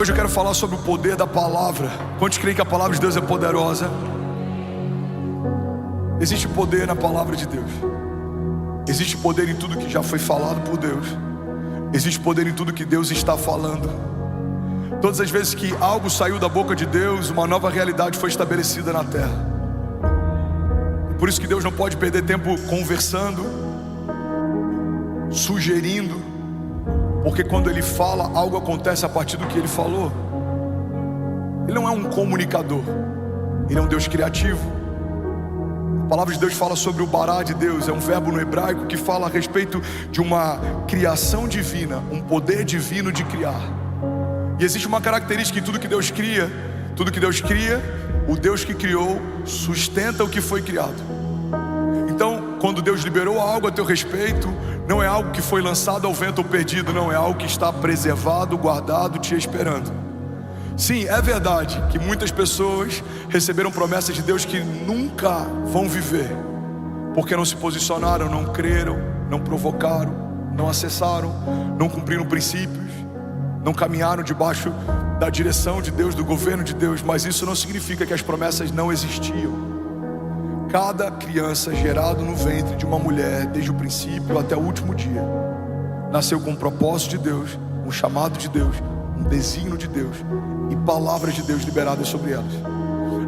Hoje eu quero falar sobre o poder da palavra. Quantos creem que a palavra de Deus é poderosa? Existe poder na palavra de Deus. Existe poder em tudo que já foi falado por Deus. Existe poder em tudo que Deus está falando. Todas as vezes que algo saiu da boca de Deus, uma nova realidade foi estabelecida na terra. Por isso que Deus não pode perder tempo conversando, sugerindo, porque quando Ele fala, algo acontece a partir do que Ele falou. Ele não é um comunicador, Ele é um Deus criativo. A palavra de Deus fala sobre o bará de Deus, é um verbo no hebraico que fala a respeito de uma criação divina, um poder divino de criar. E existe uma característica em tudo que Deus cria. Tudo que Deus cria, o Deus que criou sustenta o que foi criado. Então, quando Deus liberou algo a teu respeito, não é algo que foi lançado ao vento ou perdido, não, é algo que está preservado, guardado, te esperando. Sim, é verdade que muitas pessoas receberam promessas de Deus que nunca vão viver, porque não se posicionaram, não creram, não provocaram, não acessaram, não cumpriram princípios, não caminharam debaixo da direção de Deus, do governo de Deus. Mas isso não significa que as promessas não existiam. Cada criança gerado no ventre de uma mulher, desde o princípio até o último dia, nasceu com um propósito de Deus, um chamado de Deus, um desígnio de Deus e palavras de Deus liberadas sobre elas.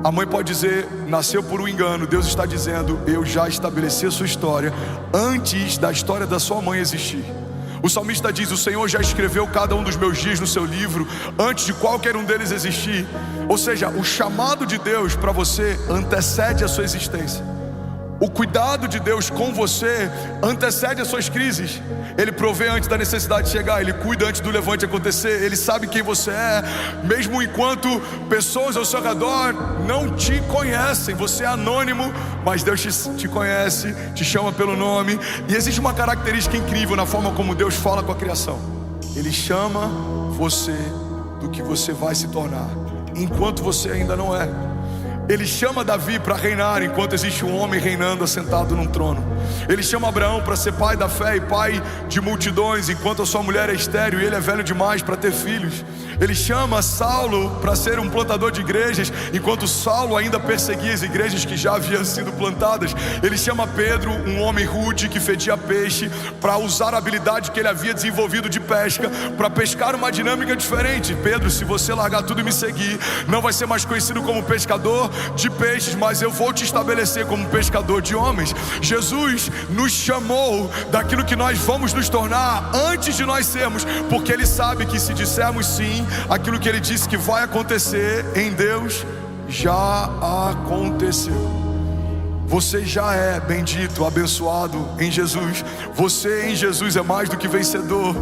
A mãe pode dizer, nasceu por um engano. Deus está dizendo, eu já estabeleci a sua história antes da história da sua mãe existir. O salmista diz, o Senhor já escreveu cada um dos meus dias no seu livro, antes de qualquer um deles existir. Ou seja, o chamado de Deus para você antecede a sua existência. O cuidado de Deus com você antecede as suas crises. Ele provê antes da necessidade chegar, Ele cuida antes do levante acontecer. Ele sabe quem você é, mesmo enquanto pessoas ao seu redor não te conhecem. Você é anônimo, mas Deus te conhece, te chama pelo nome. E existe uma característica incrível na forma como Deus fala com a criação. Ele chama você do que você vai se tornar, enquanto você ainda não é. Ele chama Davi para reinar enquanto existe um homem reinando assentado num trono. Ele chama Abraão para ser pai da fé e pai de multidões, enquanto a sua mulher é estéril e ele é velho demais para ter filhos. Ele chama Saulo para ser um plantador de igrejas, enquanto Saulo ainda perseguia as igrejas que já haviam sido plantadas. Ele chama Pedro, um homem rude que fedia peixe, para usar a habilidade que ele havia desenvolvido de pesca, para pescar uma dinâmica diferente. Pedro, se você largar tudo e me seguir, não vai ser mais conhecido como pescador de peixes, mas eu vou te estabelecer como pescador de homens. Jesus nos chamou daquilo que nós vamos nos tornar antes de nós sermos, porque Ele sabe que se dissermos sim, aquilo que Ele disse que vai acontecer em Deus já aconteceu. Você já é bendito, abençoado em Jesus. Você em Jesus é mais do que vencedor.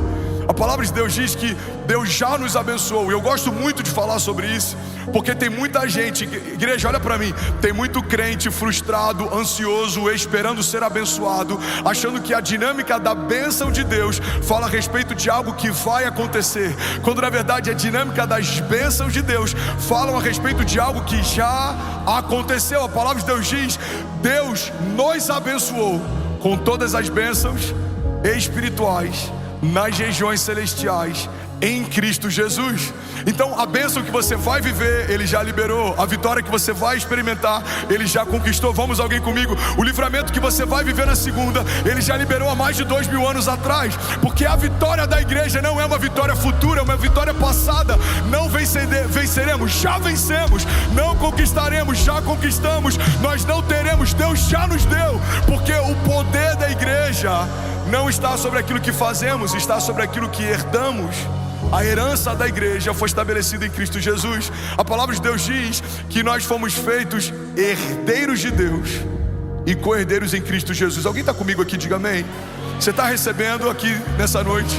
A palavra de Deus diz que Deus já nos abençoou. E eu gosto muito de falar sobre isso, porque tem muita gente, igreja, olha para mim, tem muito crente frustrado, ansioso, esperando ser abençoado, achando que a dinâmica da bênção de Deus fala a respeito de algo que vai acontecer, quando na verdade a dinâmica das bênçãos de Deus falam a respeito de algo que já aconteceu. A palavra de Deus diz, Deus nos abençoou com todas as bênçãos espirituais nas regiões celestiais em Cristo Jesus. Então a bênção que você vai viver, Ele já liberou. A vitória que você vai experimentar, Ele já conquistou. Vamos, alguém comigo? O livramento que você vai viver na segunda, Ele já liberou há mais de 2000 anos atrás. Porque a vitória da igreja não é uma vitória futura, é uma vitória passada. Não venceremos, já vencemos. Não conquistaremos, já conquistamos. Nós não teremos, Deus já nos deu. Porque o poder da igreja não está sobre aquilo que fazemos, está sobre aquilo que herdamos. A herança da igreja foi estabelecida em Cristo Jesus. A palavra de Deus diz que nós fomos feitos herdeiros de Deus e co-herdeiros em Cristo Jesus. Alguém está comigo aqui? Diga amém. Você está recebendo aqui nessa noite?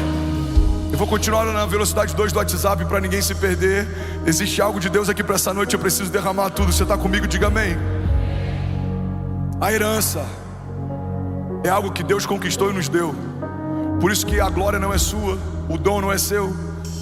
Eu vou continuar na velocidade 2 do WhatsApp para ninguém se perder. Existe algo de Deus aqui para essa noite, eu preciso derramar tudo. Você está comigo? Diga amém. A herança é algo que Deus conquistou e nos deu. Por isso que a glória não é sua, o dom não é seu,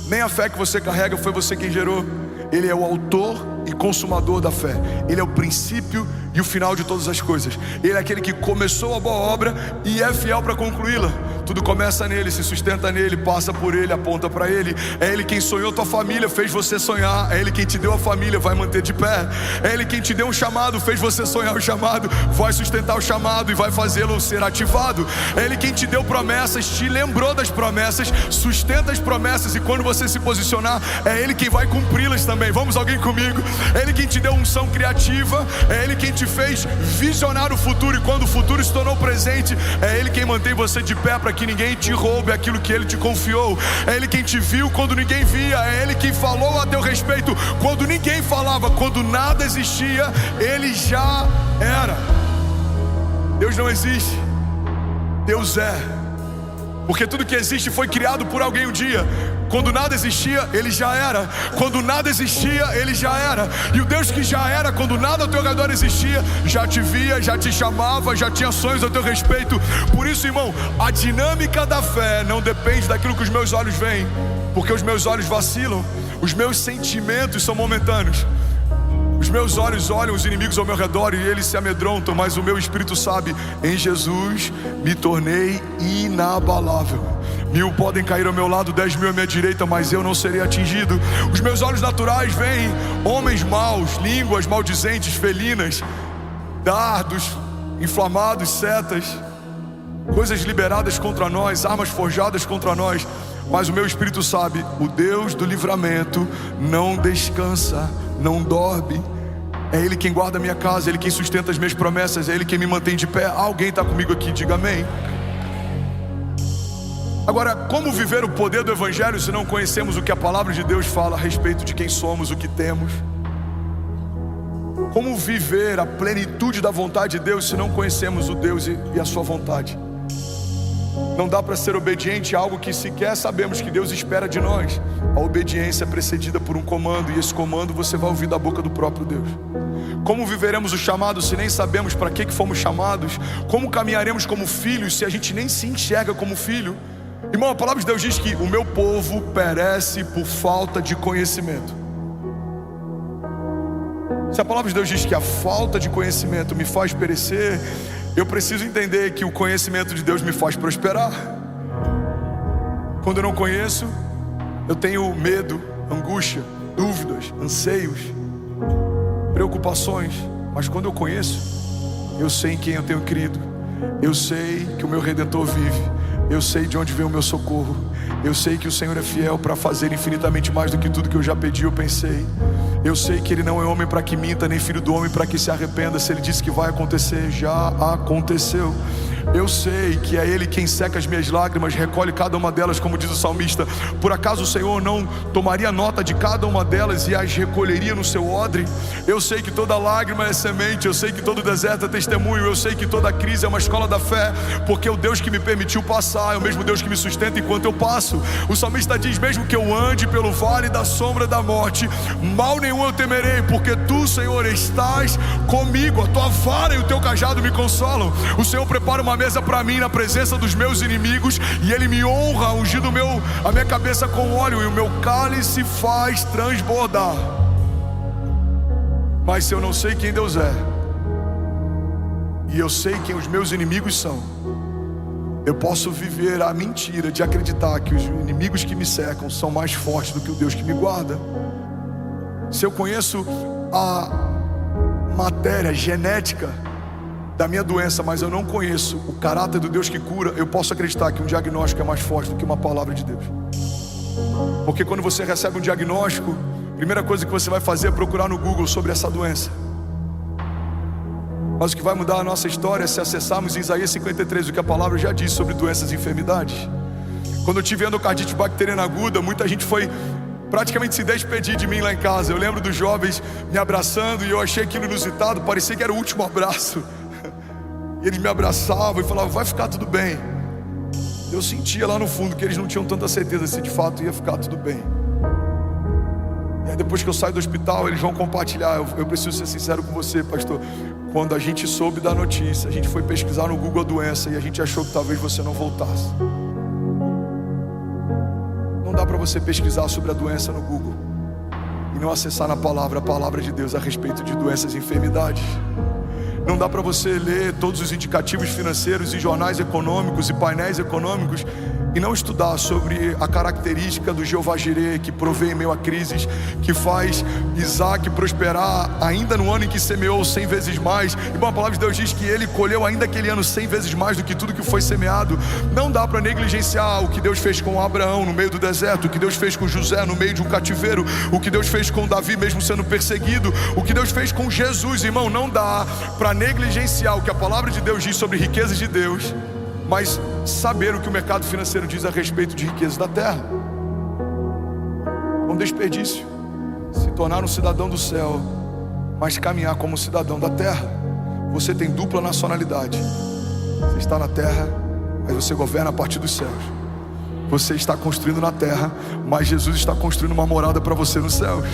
nem a fé que você carrega foi você quem gerou. Ele é o autor e consumador da fé. Ele é o princípio e o final de todas as coisas. Ele é aquele que começou a boa obra e é fiel para concluí-la. Tudo começa nele, se sustenta nele, passa por ele, aponta para ele. É ele quem sonhou tua família, fez você sonhar. É ele quem te deu a família, vai manter de pé. É ele quem te deu um chamado, fez você sonhar o chamado, vai sustentar o chamado e vai fazê-lo ser ativado. É ele quem te deu promessas, te lembrou das promessas, sustenta as promessas, e quando você se posicionar, é ele quem vai cumpri-las também. Vamos, alguém comigo? É ele quem te deu unção criativa, é ele quem te fez visionar o futuro, e quando o futuro se tornou presente, é ele quem mantém você de pé para que ninguém te roube aquilo que ele te confiou. É ele quem te viu quando ninguém via, é ele quem falou a teu respeito quando ninguém falava, quando nada existia, ele já era. Deus não existe, Deus é. Porque tudo que existe foi criado por alguém um dia. Quando nada existia, ele já era. Quando nada existia, ele já era. E o Deus que já era, quando nada ao teu redor existia, já te via, já te chamava, já tinha sonhos a teu respeito. Por isso, irmão, a dinâmica da fé não depende daquilo que os meus olhos veem, porque os meus olhos vacilam, os meus sentimentos são momentâneos. Os meus olhos olham os inimigos ao meu redor e eles se amedrontam, mas o meu espírito sabe: em Jesus me tornei inabalável. 1000 podem cair ao meu lado, 10.000 à minha direita, mas eu não serei atingido. Os meus olhos naturais veem homens maus, línguas maldizentes, felinas, dardos inflamados, setas, coisas liberadas contra nós, armas forjadas contra nós. Mas o meu espírito sabe: o Deus do livramento não descansa, não dorme. É ele quem guarda a minha casa, é ele quem sustenta as minhas promessas, é ele quem me mantém de pé. Alguém está comigo aqui? Diga amém. Agora, como viver o poder do Evangelho se não conhecemos o que a palavra de Deus fala a respeito de quem somos, o que temos? Como viver a plenitude da vontade de Deus se não conhecemos o Deus e a sua vontade? Não dá para ser obediente a algo que sequer sabemos que Deus espera de nós. A obediência é precedida por um comando, e esse comando você vai ouvir da boca do próprio Deus. Como viveremos o chamado se nem sabemos para que fomos chamados? Como caminharemos como filhos se a gente nem se enxerga como filho? Irmão, a palavra de Deus diz que o meu povo perece por falta de conhecimento. Se a palavra de Deus diz que a falta de conhecimento me faz perecer, eu preciso entender que o conhecimento de Deus me faz prosperar. Quando eu não conheço, eu tenho medo, angústia, dúvidas, anseios, preocupações. Mas quando eu conheço, eu sei em quem eu tenho crido. Eu sei que o meu Redentor vive. Eu sei de onde vem o meu socorro. Eu sei que o Senhor é fiel para fazer infinitamente mais do que tudo que eu já pedi ou pensei. Eu sei que Ele não é homem para que minta, nem filho do homem para que se arrependa. Se Ele disse que vai acontecer, já aconteceu. Eu sei que é Ele quem seca as minhas lágrimas, recolhe cada uma delas, como diz o salmista. Por acaso o Senhor não tomaria nota de cada uma delas e as recolheria no seu odre? Eu sei que toda lágrima é semente, eu sei que todo deserto é testemunho, eu sei que toda crise é uma escola da fé, porque o Deus que me permitiu passar é o mesmo Deus que me sustenta enquanto eu passo. O salmista diz: mesmo que eu ande pelo vale da sombra da morte, mal nenhum eu temerei, porque Tu, Senhor, estás comigo. A Tua vara e o Teu cajado me consolam. O Senhor prepara uma mesa para mim na presença dos meus inimigos, e Ele me honra, ungindo a minha cabeça com óleo, e o meu cálice faz transbordar. Mas se eu não sei quem Deus é, e eu sei quem os meus inimigos são, eu posso viver a mentira de acreditar que os inimigos que me cercam são mais fortes do que o Deus que me guarda. Se eu conheço a matéria genética da minha doença, mas eu não conheço o caráter do Deus que cura, eu posso acreditar que um diagnóstico é mais forte do que uma palavra de Deus. Porque quando você recebe um diagnóstico, a primeira coisa que você vai fazer é procurar no Google sobre essa doença. Mas o que vai mudar a nossa história é se acessarmos em Isaías 53, o que a palavra já diz sobre doenças e enfermidades. Quando eu tive endocardite bacteriana aguda, muita gente foi praticamente se despedir de mim lá em casa. Eu lembro dos jovens me abraçando, e eu achei aquilo inusitado, parecia que era o último abraço. E eles me abraçavam e falavam: vai ficar tudo bem. Eu sentia lá no fundo que eles não tinham tanta certeza se de fato ia ficar tudo bem. E aí depois que eu saio do hospital, eles vão compartilhar. Eu preciso ser sincero com você, pastor. Quando a gente soube da notícia, a gente foi pesquisar no Google a doença, e a gente achou que talvez você não voltasse. Não dá para você pesquisar sobre a doença no Google. e não acessar na palavra a palavra de Deus a respeito de doenças e enfermidades. Não dá para você ler todos os indicativos financeiros e jornais econômicos e painéis econômicos e não estudar sobre a característica do Jeová Jireh, que provê em meio a crises, que faz Isaac prosperar ainda no ano em que semeou 100 vezes mais. E bom, a palavra de Deus diz que ele colheu ainda aquele ano 100 vezes mais do que tudo que foi semeado. Não dá para negligenciar o que Deus fez com Abraão no meio do deserto, o que Deus fez com José no meio de um cativeiro, o que Deus fez com Davi mesmo sendo perseguido, o que Deus fez com Jesus. Irmão, não dá para negligenciar o que a palavra de Deus diz sobre riquezas de Deus, mas saber o que o mercado financeiro diz a respeito de riquezas da terra. Um desperdício se tornar um cidadão do céu, mas caminhar como cidadão da terra. Você tem dupla nacionalidade. Você está na terra, mas você governa a partir dos céus. Você está construindo na terra, mas Jesus está construindo uma morada para você nos céus.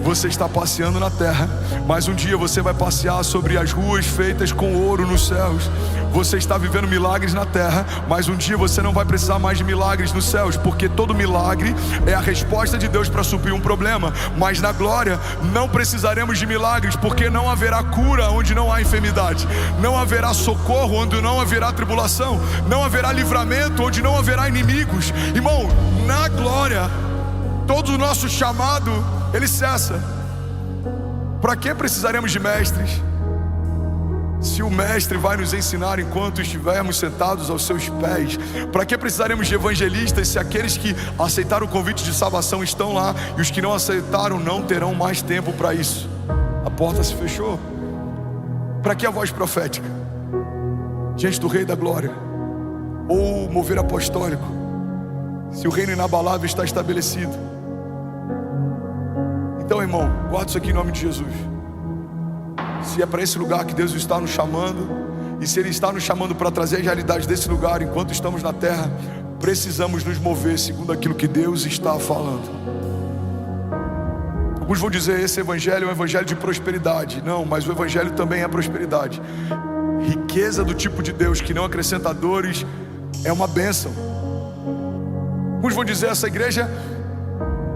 Você está passeando na terra, mas um dia você vai passear sobre as ruas feitas com ouro nos céus. Você está vivendo milagres na terra, mas um dia você não vai precisar mais de milagres nos céus, porque todo milagre é a resposta de Deus para suprir um problema. Mas na glória não precisaremos de milagres, porque não haverá cura onde não há enfermidade, não haverá socorro onde não haverá tribulação, não haverá livramento onde não haverá inimigos. Irmão, na glória todo o nosso chamado ele cessa. Para que precisaremos de mestres, se o mestre vai nos ensinar enquanto estivermos sentados aos seus pés? Para que precisaremos de evangelistas, se aqueles que aceitaram o convite de salvação estão lá, e os que não aceitaram não terão mais tempo para isso? A porta se fechou. Para que a voz profética diante do Rei da Glória, ou mover apostólico, se o reino inabalável está estabelecido? Então, irmão, guarda isso aqui em nome de Jesus. Se é para esse lugar que Deus está nos chamando, e se Ele está nos chamando para trazer as realidades desse lugar enquanto estamos na terra, precisamos nos mover segundo aquilo que Deus está falando. Alguns vão dizer: esse evangelho é um evangelho de prosperidade. Não, mas o evangelho também é prosperidade. Riqueza do tipo de Deus que não acrescenta dores é uma bênção. Alguns vão dizer: essa igreja,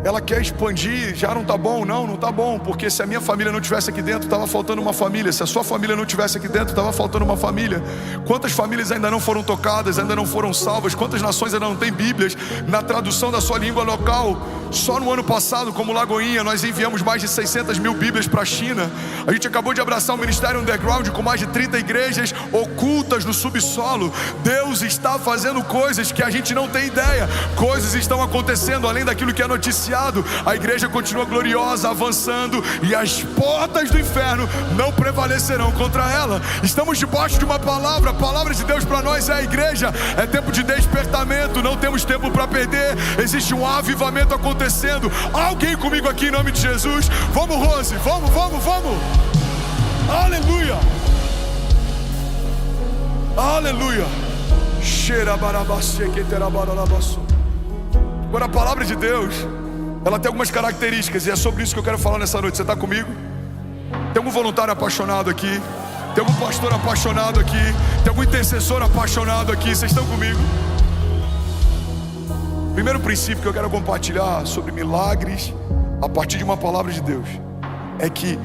ela quer expandir, já não está bom. Não, não está bom, porque se a minha família não estivesse aqui dentro, estava faltando uma família. Se a sua família não estivesse aqui dentro, estava faltando uma família. Quantas famílias ainda não foram tocadas, ainda não foram salvas? Quantas nações ainda não têm Bíblias na tradução da sua língua local? Só no ano passado, como Lagoinha, nós enviamos mais de 600 mil Bíblias para a China. A gente acabou de abraçar um ministério underground com mais de 30 igrejas ocultas no subsolo. Deus está fazendo coisas que a gente não tem ideia. Coisas estão acontecendo além daquilo que é noticiado. A igreja continua gloriosa, avançando, e as portas do inferno não prevalecerão contra ela. Estamos debaixo de uma palavra. A palavra de Deus para nós é a igreja. É tempo de despertamento, não temos tempo para perder. Existe um avivamento acontecendo. Alguém comigo aqui em nome de Jesus? Vamos, Rose, vamos. Aleluia, aleluia. Agora, a palavra de Deus, ela tem algumas características, e é sobre isso que eu quero falar nessa noite. Você está comigo? Tem algum voluntário apaixonado aqui? Tem algum pastor apaixonado aqui? Tem algum intercessor apaixonado aqui? Vocês estão comigo? Primeiro princípio que eu quero compartilhar sobre milagres a partir de uma palavra de Deus é que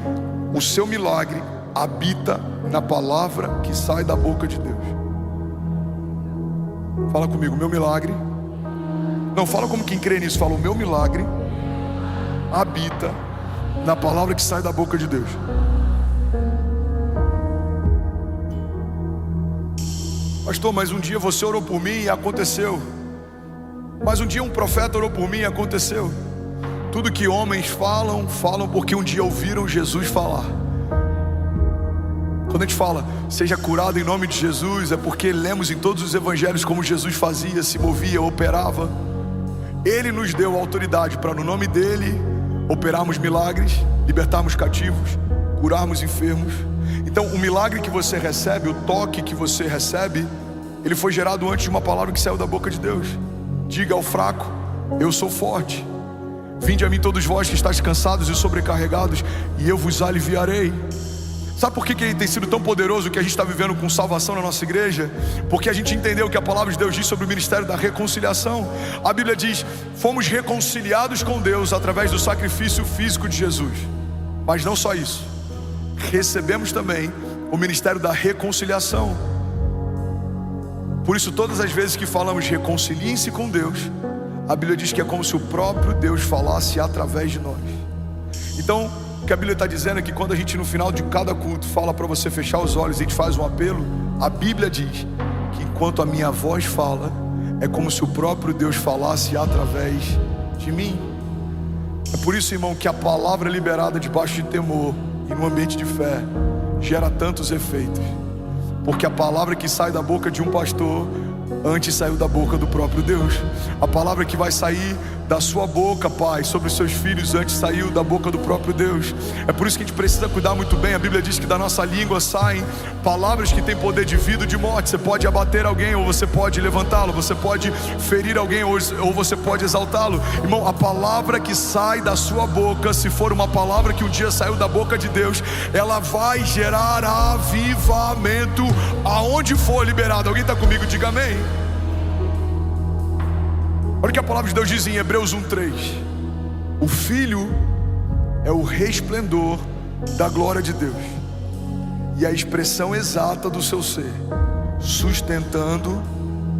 o seu milagre habita na palavra que sai da boca de Deus. Fala comigo: meu milagre. Não, fala como quem crê nisso. Fala: o meu milagre habita na palavra que sai da boca de Deus. Pastor, mas um dia você orou por mim e aconteceu. Mas um dia um profeta orou por mim e aconteceu. Tudo que homens falam, falam porque um dia ouviram Jesus falar. Quando a gente fala seja curado em nome de Jesus, é porque lemos em todos os evangelhos como Jesus fazia, se movia, operava. Ele nos deu autoridade para no nome dele operarmos milagres, libertarmos cativos, curarmos enfermos. Então o milagre que você recebe, o toque que você recebe, ele foi gerado antes de uma palavra que saiu da boca de Deus. Diga ao fraco: eu sou forte. Vinde a mim todos vós que estáis cansados e sobrecarregados, e eu vos aliviarei. Sabe por que ele tem sido tão poderoso que a gente está vivendo com salvação na nossa igreja? Porque a gente entendeu que a palavra de Deus diz sobre o ministério da reconciliação. A Bíblia diz: fomos reconciliados com Deus através do sacrifício físico de Jesus. Mas não só isso, recebemos também o ministério da reconciliação. Por isso, todas as vezes que falamos reconciliem-se com Deus, a Bíblia diz que é como se o próprio Deus falasse através de nós. Então, o que a Bíblia está dizendo é que quando a gente no final de cada culto fala para você fechar os olhos e a gente faz um apelo, a Bíblia diz que enquanto a minha voz fala, é como se o próprio Deus falasse através de mim. É por isso, irmão, que a palavra liberada debaixo de temor e no ambiente de fé gera tantos efeitos. Porque a palavra que sai da boca de um pastor antes saiu da boca do próprio Deus. A palavra que vai sair da sua boca, Pai, sobre os seus filhos, antes saiu da boca do próprio Deus. É por isso que a gente precisa cuidar muito bem. A Bíblia diz que da nossa língua saem palavras que têm poder de vida ou de morte. Você pode abater alguém, ou você pode levantá-lo. Você pode ferir alguém, ou você pode exaltá-lo. Irmão, a palavra que sai da sua boca, se for uma palavra que um dia saiu da boca de Deus, ela vai gerar avivamento aonde for liberado. Alguém está comigo? Diga amém. Olha o que a palavra de Deus diz em Hebreus 1:3. O Filho é o resplendor da glória de Deus e a expressão exata do seu ser, sustentando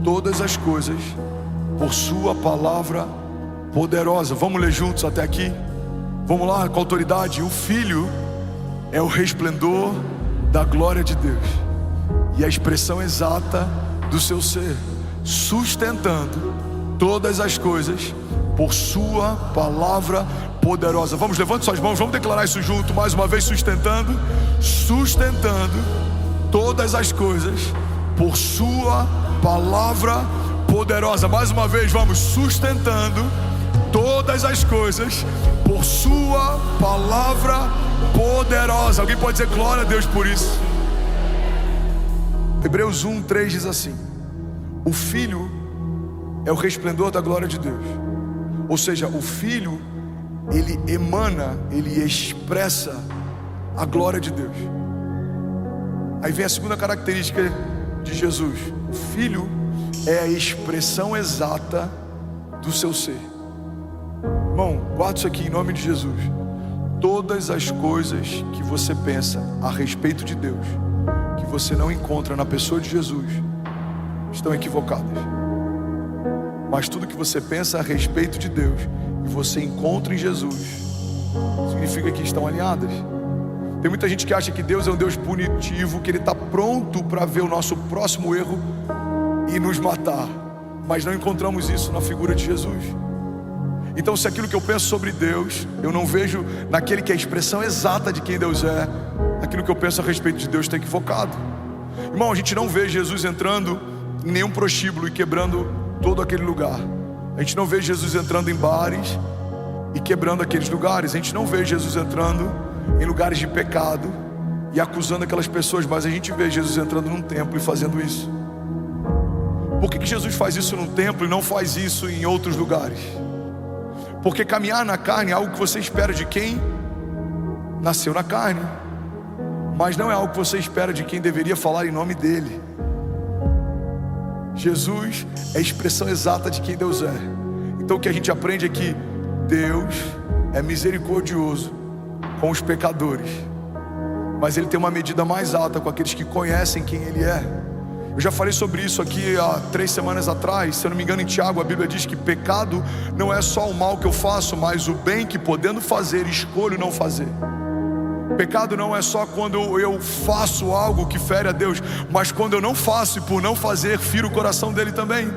todas as coisas por sua palavra poderosa. Vamos ler juntos até aqui? Vamos lá, com autoridade. O Filho é o resplendor da glória de Deus e a expressão exata do seu ser, sustentando todas as coisas por sua palavra poderosa. Vamos, levante suas mãos, vamos declarar isso junto, mais uma vez, sustentando todas as coisas por sua palavra poderosa. Mais uma vez, vamos, sustentando todas as coisas por sua palavra poderosa. Alguém pode dizer glória a Deus por isso? Hebreus 1:3 diz assim: o Filho é o resplendor da glória de Deus. Ou seja, o Filho, ele emana, ele expressa a glória de Deus. Aí vem a segunda característica de Jesus: o Filho é a expressão exata do seu ser. Irmão, guarda isso aqui em nome de Jesus. Todas as coisas que você pensa a respeito de Deus, que você não encontra na pessoa de Jesus, estão equivocadas. Mas tudo que você pensa a respeito de Deus e você encontra em Jesus, significa que estão alinhadas. Tem muita gente que acha que Deus é um Deus punitivo, que Ele está pronto para ver o nosso próximo erro e nos matar. Mas não encontramos isso na figura de Jesus. Então, se aquilo que eu penso sobre Deus, eu não vejo naquele que é a expressão exata de quem Deus é, aquilo que eu penso a respeito de Deus está equivocado. Irmão, a gente não vê Jesus entrando em nenhum prostíbulo e quebrando todo aquele lugar. A gente não vê Jesus entrando em bares e quebrando aqueles lugares. A gente não vê Jesus entrando em lugares de pecado e acusando aquelas pessoas. Mas a gente vê Jesus entrando num templo e fazendo isso. Por que Jesus faz isso num templo e não faz isso em outros lugares? Porque caminhar na carne é algo que você espera de quem nasceu na carne, mas não é algo que você espera de quem deveria falar em nome dele. Jesus é a expressão exata de quem Deus é. Então o que a gente aprende é que Deus é misericordioso com os pecadores, mas Ele tem uma medida mais alta com aqueles que conhecem quem Ele é. Eu já falei sobre isso aqui há 3 semanas atrás. Se eu não me engano, em Tiago, a Bíblia diz que pecado não é só o mal que eu faço, mas o bem que, podendo fazer, escolho não fazer. Pecado não é só quando eu faço algo que fere a Deus, mas quando eu não faço e por não fazer, firo o coração dele também.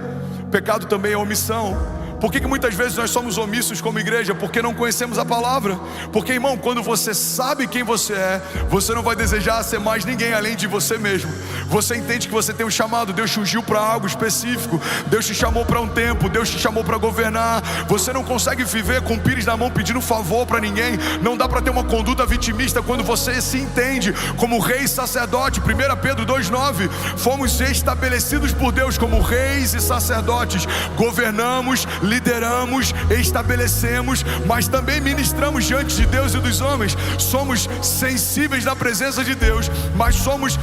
Pecado também é omissão. Por que muitas vezes nós somos omissos como igreja? Porque não conhecemos a palavra. Porque, irmão, quando você sabe quem você é, você não vai desejar ser mais ninguém além de você mesmo. Você entende que você tem um chamado. Deus te ungiu para algo específico. Deus te chamou para um tempo. Deus te chamou para governar. Você não consegue viver com o pires na mão pedindo favor para ninguém. Não dá para ter uma conduta vitimista quando você se entende como rei e sacerdote. 1 Pedro 2,9. Fomos estabelecidos por Deus como reis e sacerdotes. Governamos, lideramos, estabelecemos, mas também ministramos diante de Deus e dos homens. Somos sensíveis na presença de Deus, mas somos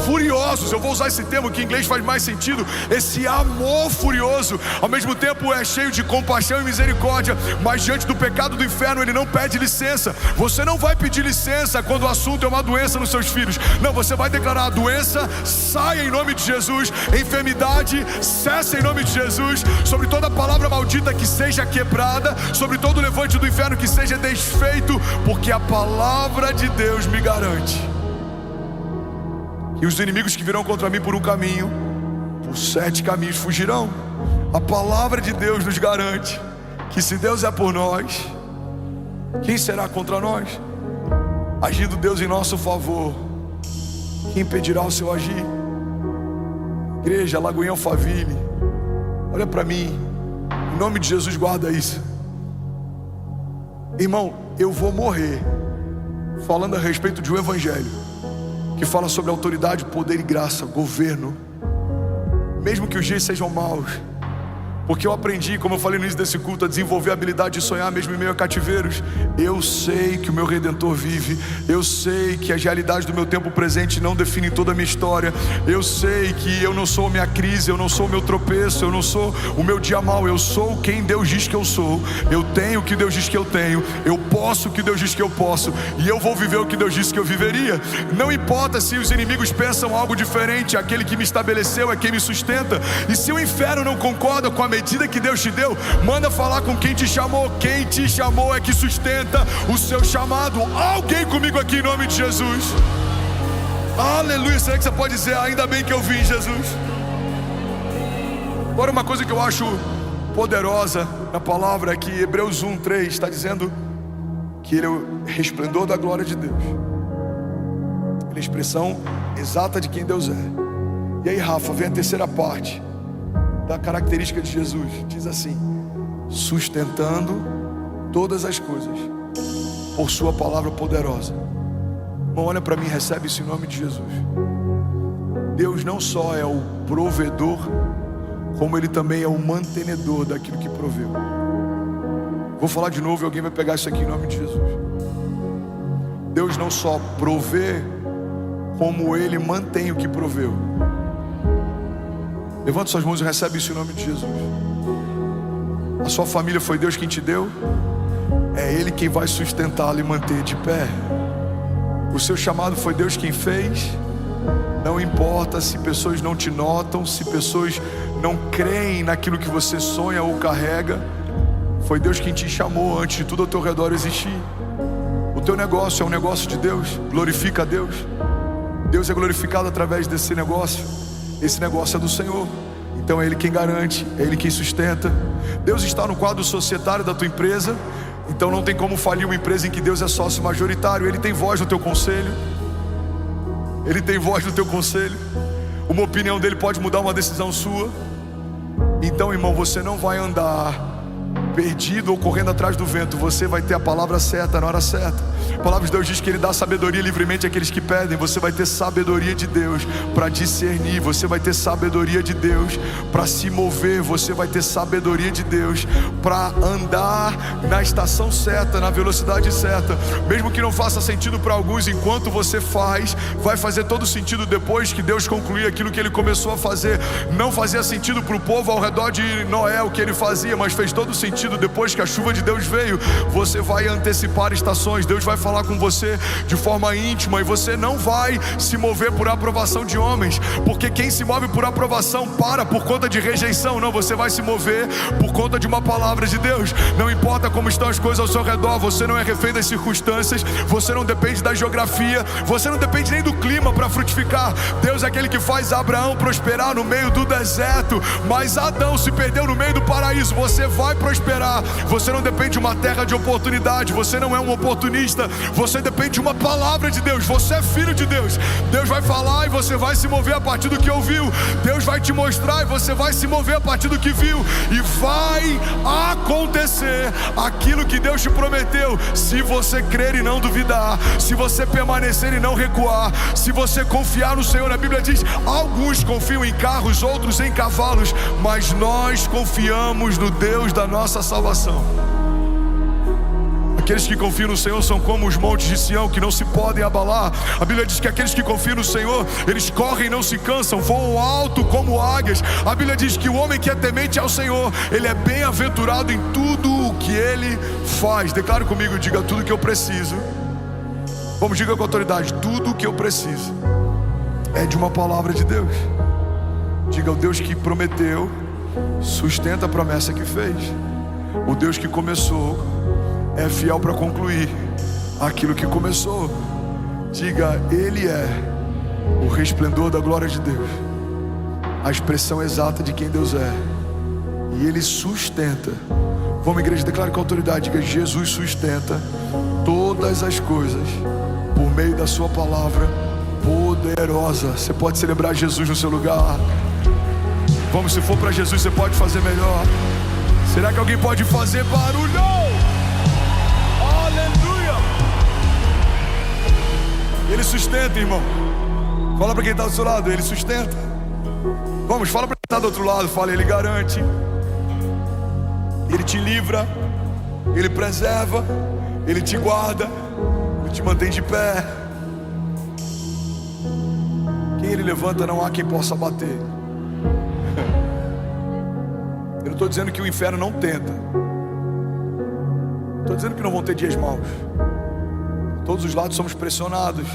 furiosos. Eu vou usar esse termo que em inglês faz mais sentido. Esse amor furioso, ao mesmo tempo é cheio de compaixão e misericórdia, mas diante do pecado do inferno ele não pede licença. Você não vai pedir licença quando o assunto é uma doença nos seus filhos. Não, você vai declarar: a doença saia em nome de Jesus, enfermidade cessa em nome de Jesus, sobre toda palavra maldita que seja quebrada, sobre todo levante do inferno que seja desfeito, porque a palavra de Deus me garante e os inimigos que virão contra mim por um caminho, por 7 caminhos fugirão. A palavra de Deus nos garante que se Deus é por nós, quem será contra nós? Agindo Deus em nosso favor, quem impedirá o seu agir? Igreja Lagoinha Alphaville, olha para mim, em nome de Jesus, guarda isso. Irmão, eu vou morrer falando a respeito de um evangelho que fala sobre autoridade, poder e graça, governo, mesmo que os dias sejam maus, porque eu aprendi, como eu falei no início desse culto, a desenvolver a habilidade de sonhar mesmo em meio a cativeiros. Eu sei que o meu Redentor vive, eu sei que as realidades do meu tempo presente não definem toda a minha história, eu sei que eu não sou a minha crise, eu não sou o meu tropeço, eu não sou o meu dia mau, eu sou quem Deus diz que eu sou, eu tenho o que Deus diz que eu tenho, eu posso o que Deus diz que eu posso, e eu vou viver o que Deus disse que eu viveria. Não importa se os inimigos pensam algo diferente, aquele que me estabeleceu é quem me sustenta. E se o inferno não concorda com a medida que Deus te deu, manda falar com quem te chamou. Quem te chamou é que sustenta o seu chamado. Alguém comigo aqui em nome de Jesus? Aleluia. Será que você pode dizer: ainda bem que eu vim, Jesus? Agora, uma coisa que eu acho poderosa na palavra é que Hebreus 1:3 está dizendo que ele é o resplendor da glória de Deus, ele é a expressão exata de quem Deus é. E aí, Rafa, vem a terceira parte da característica de Jesus. Diz assim: sustentando todas as coisas por sua palavra poderosa. Irmão, olha para mim, recebe isso em nome de Jesus. Deus não só é o provedor, como Ele também é o mantenedor daquilo que proveu. Vou falar de novo e alguém vai pegar isso aqui em nome de Jesus. Deus não só provê, como Ele mantém o que proveu. Levanta suas mãos e recebe isso em nome de Jesus. A sua família foi Deus quem te deu, é Ele quem vai sustentá-la e manter de pé. O seu chamado foi Deus quem fez. Não importa se pessoas não te notam, se pessoas não creem naquilo que você sonha ou carrega, foi Deus quem te chamou antes de tudo ao teu redor existir. O teu negócio é um negócio de Deus, glorifica a Deus. Deus é glorificado através desse negócio. Esse negócio é do Senhor, então é Ele quem garante, é Ele quem sustenta. Deus está no quadro societário da tua empresa, então não tem como falir uma empresa em que Deus é sócio majoritário. Ele tem voz no teu conselho, Ele tem voz no teu conselho. Uma opinião dele pode mudar uma decisão sua. Então, irmão, você não vai andar perdido ou correndo atrás do vento. Você vai ter a palavra certa na hora certa. A palavra de Deus diz que Ele dá sabedoria livremente àqueles que pedem. Você vai ter sabedoria de Deus para discernir. Você vai ter sabedoria de Deus para se mover. Você vai ter sabedoria de Deus para andar na estação certa, na velocidade certa. Mesmo que não faça sentido para alguns, enquanto você faz, vai fazer todo sentido depois que Deus concluir aquilo que Ele começou a fazer. Não fazia sentido para o povo ao redor de Noé o que ele fazia, mas fez todo sentido depois que a chuva de Deus veio. Você vai antecipar estações. Deus vai falar com você de forma íntima, e você não vai se mover por aprovação de homens, porque quem se move por aprovação para por conta de rejeição. Não, você vai se mover por conta de uma palavra de Deus. Não importa como estão as coisas ao seu redor, você não é refém das circunstâncias, você não depende da geografia, você não depende nem do clima para frutificar. Deus é aquele que faz Abraão prosperar no meio do deserto, mas Adão se perdeu no meio do paraíso. Você vai prosperar. Você não depende de uma terra de oportunidade, você não é um oportunista, você depende de uma palavra de Deus. Você é filho de Deus. Deus vai falar e você vai se mover a partir do que ouviu. Deus vai te mostrar e você vai se mover a partir do que viu. E vai acontecer aquilo que Deus te prometeu. Se você crer e não duvidar, se você permanecer e não recuar, se você confiar no Senhor. A Bíblia diz: alguns confiam em carros, outros em cavalos, mas nós confiamos no Deus da nossa salvação. Aqueles que confiam no Senhor são como os montes de Sião, que não se podem abalar. A Bíblia diz que aqueles que confiam no Senhor, eles correm e não se cansam, voam alto como águias. A Bíblia diz que o homem que é temente ao Senhor, ele é bem-aventurado em tudo o que ele faz. Declare comigo, diga: tudo que eu preciso. Vamos, diga com autoridade: tudo o que eu preciso é de uma palavra de Deus. Diga: o Deus que prometeu sustenta a promessa que fez. O Deus que começou é fiel para concluir aquilo que começou. Diga: Ele é o resplendor da glória de Deus, a expressão exata de quem Deus é, e Ele sustenta. Vamos, igreja, declare com autoridade: diga: Jesus sustenta todas as coisas por meio da sua palavra poderosa. Você pode celebrar Jesus no seu lugar. Vamos, se for para Jesus, você pode fazer melhor. Será que alguém pode fazer barulho? Aleluia! Ele sustenta, irmão. Fala para quem está do seu lado: Ele sustenta. Vamos, fala para quem está do outro lado. Fala: Ele garante, Ele te livra, Ele preserva, Ele te guarda, Ele te mantém de pé. Quem Ele levanta, não há quem possa bater. Eu não estou dizendo que o inferno não tenta, estou dizendo que não vão ter dias maus. Todos os lados somos pressionados.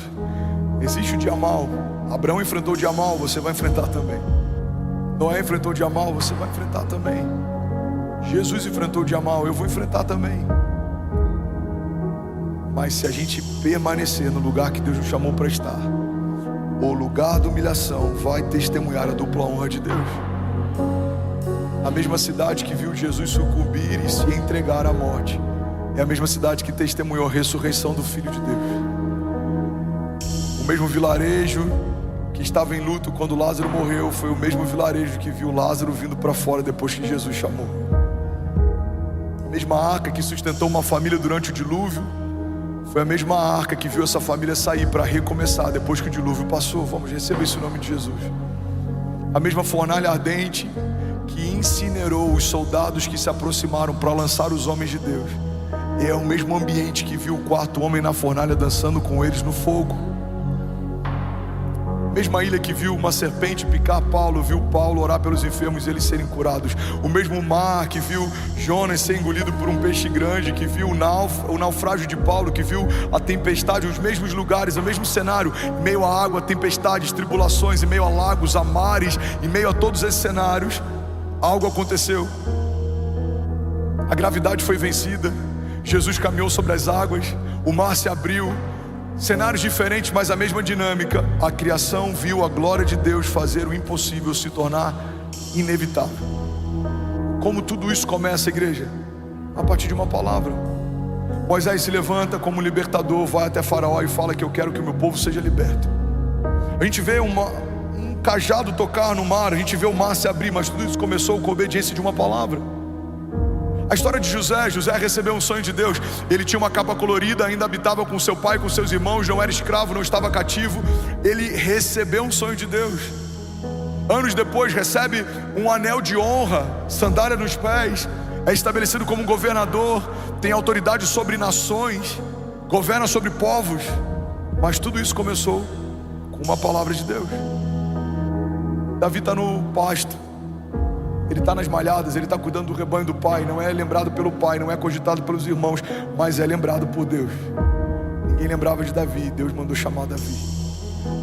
Existe o dia mau. Abraão enfrentou o dia mau, você vai enfrentar também. Noé enfrentou o dia mau, você vai enfrentar também. Jesus enfrentou o dia mau, eu vou enfrentar também. Mas se a gente permanecer no lugar que Deus nos chamou para estar, o lugar da humilhação vai testemunhar a dupla honra de Deus. A mesma cidade que viu Jesus sucumbir e se entregar à morte é a mesma cidade que testemunhou a ressurreição do Filho de Deus. O mesmo vilarejo que estava em luto quando Lázaro morreu foi o mesmo vilarejo que viu Lázaro vindo para fora depois que Jesus chamou. A mesma arca que sustentou uma família durante o dilúvio foi a mesma arca que viu essa família sair para recomeçar depois que o dilúvio passou. Vamos, receber isso em nome de Jesus. A mesma fornalha ardente que incinerou os soldados que se aproximaram para lançar os homens de Deus é o mesmo ambiente que viu o quarto homem na fornalha dançando com eles no fogo. Mesma ilha que viu uma serpente picar Paulo, viu Paulo orar pelos enfermos e eles serem curados. O mesmo mar que viu Jonas ser engolido por um peixe grande, que viu o naufrágio de Paulo, que viu a tempestade, os mesmos lugares, o mesmo cenário. Em meio à água, tempestades, tribulações, em meio a lagos, a mares, em meio a todos esses cenários, algo aconteceu. A gravidade foi vencida, Jesus caminhou sobre as águas, o mar se abriu. Cenários diferentes, mas a mesma dinâmica. A criação viu a glória de Deus fazer o impossível se tornar inevitável. Como tudo isso começa, igreja? A partir de uma palavra. Moisés se levanta como libertador, vai até Faraó e fala que eu quero que o meu povo seja liberto. A gente vê um cajado tocar no mar, a gente vê o mar se abrir, mas tudo isso começou com a obediência de uma palavra. A história de José recebeu um sonho de Deus. Ele tinha uma capa colorida, ainda habitava com seu pai, com seus irmãos, não era escravo, não estava cativo. Ele recebeu um sonho de Deus. Anos depois recebe um anel de honra, sandália nos pés, é estabelecido como um governador, tem autoridade sobre nações, governa sobre povos. Mas tudo isso começou com uma palavra de Deus. Davi está no pasto, ele está nas malhadas, ele está cuidando do rebanho do pai. Não é lembrado pelo pai, não é cogitado pelos irmãos, mas é lembrado por Deus. Ninguém lembrava de Davi, Deus mandou chamar Davi.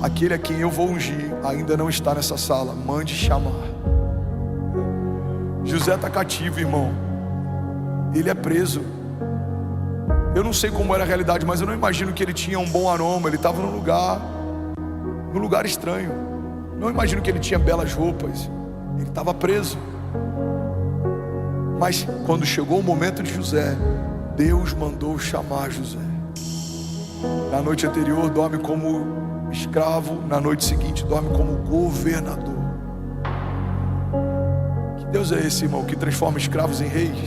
Aquele a quem eu vou ungir ainda não está nessa sala, mande chamar. José está cativo, irmão. Ele é preso. Eu não sei como era a realidade, mas eu não imagino que ele tinha um bom aroma. Ele estava num lugar estranho. Não imagino que ele tinha belas roupas. Ele estava preso. Mas quando chegou o momento de José, Deus mandou chamar José. Na noite anterior dorme como escravo, na noite seguinte dorme como governador. Que Deus é esse, irmão, que transforma escravos em reis?